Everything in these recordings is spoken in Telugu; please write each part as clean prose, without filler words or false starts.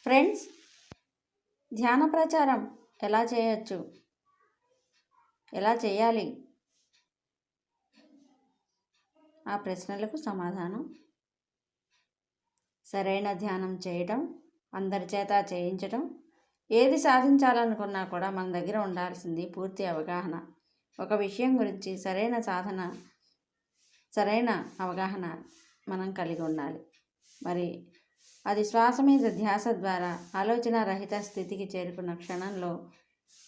ఫ్రెండ్స్, ధ్యాన ప్రచారం ఎలా చేయొచ్చు, ఎలా చేయాలి? ఆ ప్రశ్నలకు సమాధానం సరైన ధ్యానం చేయటం, అందరి చేత చేయించటం. ఏది సాధించాలనుకున్నా కూడా మన దగ్గర ఉండాల్సింది పూర్తి అవగాహన. ఒక విషయం గురించి సరైన అవగాహన మనం కలిగి ఉండాలి. మరి అది శ్వాస మీద ధ్యాస ద్వారా ఆలోచన రహిత స్థితికి చేరుకున్న క్షణంలో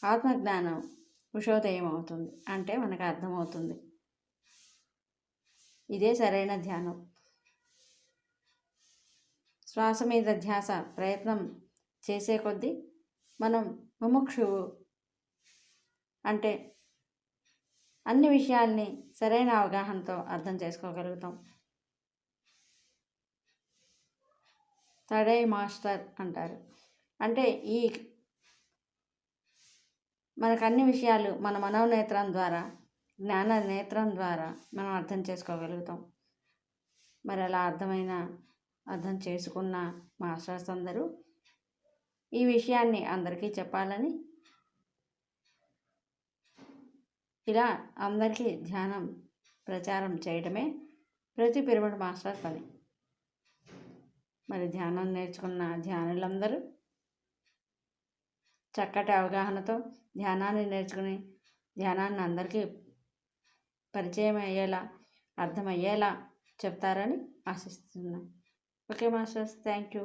ఆత్మజ్ఞానం ఉషోదయం అవుతుంది. అంటే మనకు అర్థమవుతుంది, ఇదే సరైన ధ్యానం. శ్వాస మీద ధ్యాస ప్రయత్నం చేసే కొద్దీ మనం ముముక్షువు, అంటే అన్ని విషయాల్ని సరైన అవగాహనతో అర్థం చేసుకోగలుగుతాం. తడే మాస్టర్ అంటారు. అంటే మనకు అన్ని విషయాలు మన మనోనేత్రం ద్వారా, జ్ఞాన నేత్రం ద్వారా మనం అర్థం చేసుకోగలుగుతాం. మరి అలా అర్థం చేసుకున్న మాస్టర్స్ అందరూ ఈ విషయాన్ని అందరికీ చెప్పాలని, ఇలా అందరికీ ధ్యానం ప్రచారం చేయడమే ప్రతి పిరమిడ్ మాస్టర్ పని. మరి ధ్యానం నేర్చుకున్న ధ్యానులందరూ చక్కటి అవగాహనతో ధ్యానాన్ని నేర్చుకుని ధ్యానాన్ని అందరికీ పరిచయం అయ్యేలా, అర్థమయ్యేలా చెప్తారని ఆశిస్తున్నాను. Okay masters, thank you.